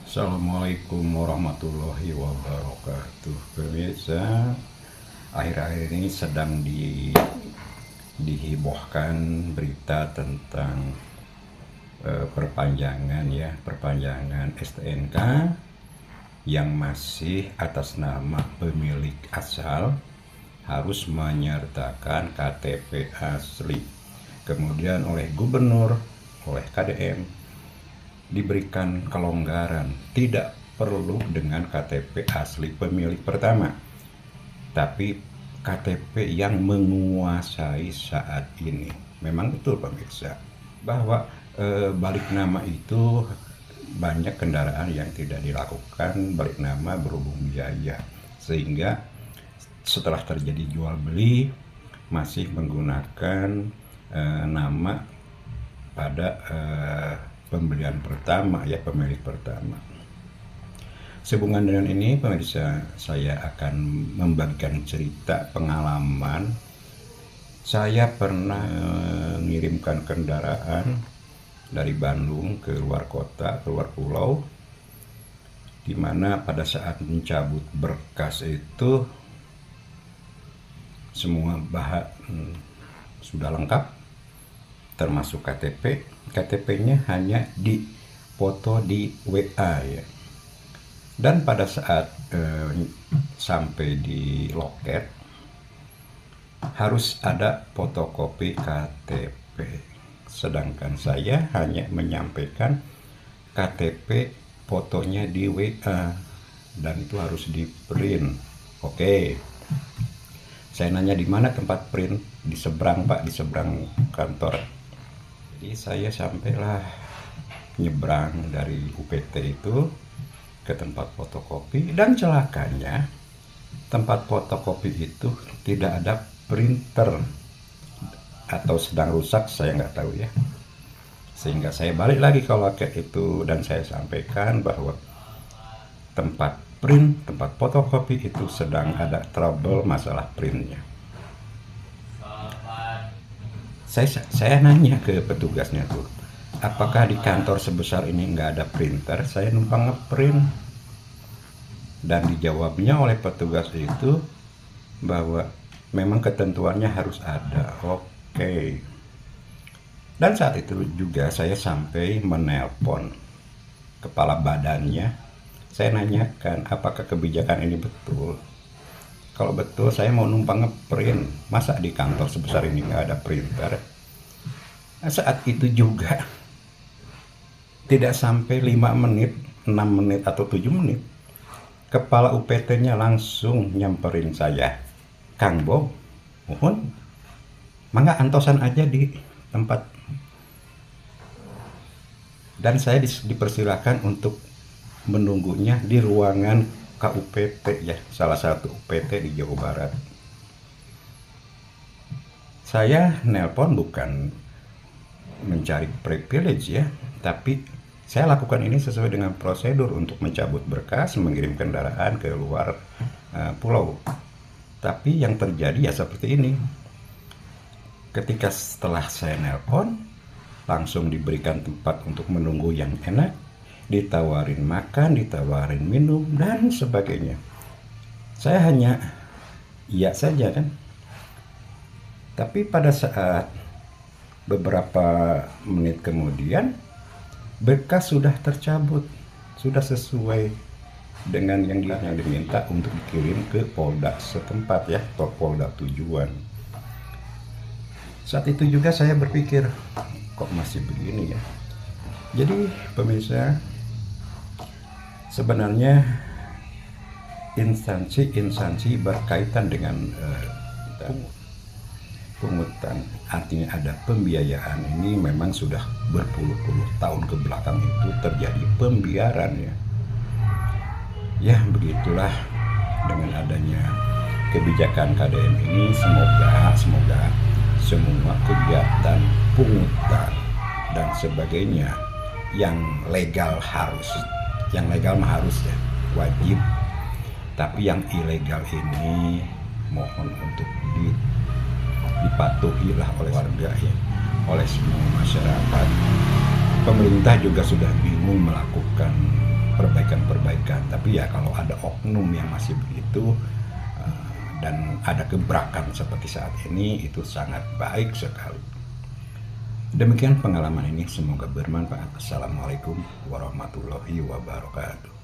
Assalamualaikum warahmatullahi wabarakatuh. Pemirsa, akhir-akhir ini sedang dihebohkan berita tentang perpanjangan STNK yang masih atas nama pemilik asal harus menyertakan KTP asli. Kemudian oleh gubernur, oleh KDM diberikan kelonggaran, tidak perlu dengan KTP asli pemilik pertama, tapi KTP yang menguasai saat ini. Memang betul pemirsa bahwa balik nama itu banyak kendaraan yang tidak dilakukan balik nama berhubung biaya, sehingga setelah terjadi jual beli masih menggunakan nama pada pembelian pertama, ya, pemilik pertama. Sehubungan dengan ini pemirsa, saya akan membagikan cerita pengalaman. Saya pernah mengirimkan kendaraan dari Bandung ke luar kota, keluar pulau, di mana pada saat mencabut berkas itu semua bahan sudah lengkap, termasuk KTP. KTP-nya hanya dipoto di WA, ya. Dan pada saat sampai di loket harus ada fotokopi KTP. Sedangkan saya hanya menyampaikan KTP fotonya di WA dan itu harus di print. Oke. Saya nanya di mana tempat print? Di seberang, Pak, di seberang kantor. Jadi saya sampailah nyebrang dari UPT itu ke tempat fotokopi, dan celakanya tempat fotokopi itu tidak ada printer atau sedang rusak, saya nggak tahu, ya. Sehingga saya balik lagi ke loket itu dan saya sampaikan bahwa tempat fotokopi itu sedang ada trouble masalah printnya. Saya nanya ke petugasnya tuh, apakah di kantor sebesar ini nggak ada printer? Saya numpang ngeprint. Dan dijawabnya oleh petugas itu bahwa memang ketentuannya harus ada. Oke. Dan saat itu juga saya sampai menelpon kepala badannya. Saya nanyakan apakah kebijakan ini betul. Kalau betul, saya mau numpang ngeprint. Masa di kantor sebesar ini nggak ada printer? Nah, saat itu juga tidak sampai 5 menit, 6 menit atau 7 menit, kepala UPT-nya langsung nyamperin saya. Kang Bo, mohon, mangga antosan aja di tempat. Dan saya dipersilakan untuk menunggunya di ruangan KUPT, ya, salah satu UPT di Jawa Barat. Saya nelpon bukan mencari privilege, ya, tapi saya lakukan ini sesuai dengan prosedur untuk mencabut berkas, mengirim kendaraan ke luar pulau. Tapi yang terjadi ya seperti ini. Ketika setelah saya nelpon, langsung diberikan tempat untuk menunggu yang enak, ditawarin makan, ditawarin minum, dan sebagainya. Saya hanya iya saja, kan. Tapi pada saat beberapa menit kemudian, berkas sudah tercabut, sudah sesuai dengan yang diminta untuk dikirim ke Polda setempat, ya, atau Polda tujuan. Saat itu juga saya berpikir, kok masih begini, ya. Jadi pemirsa, sebenarnya instansi berkaitan dengan pungutan, artinya ada pembiayaan, ini memang sudah berpuluh-puluh tahun ke belakang itu terjadi pembiaran, ya. Ya, begitulah dengan adanya kebijakan KDM ini, semoga semua kegiatan pungutan dan sebagainya yang legal mah harus, ya, wajib. Tapi yang ilegal ini mohon untuk dipatuhilah oleh warga, ya, oleh semua masyarakat. Pemerintah juga sudah bingung melakukan perbaikan-perbaikan. Tapi ya kalau ada oknum yang masih begitu dan ada gebrakan seperti saat ini, itu sangat baik sekali. Demikian pengalaman ini, semoga bermanfaat. Assalamualaikum warahmatullahi wabarakatuh.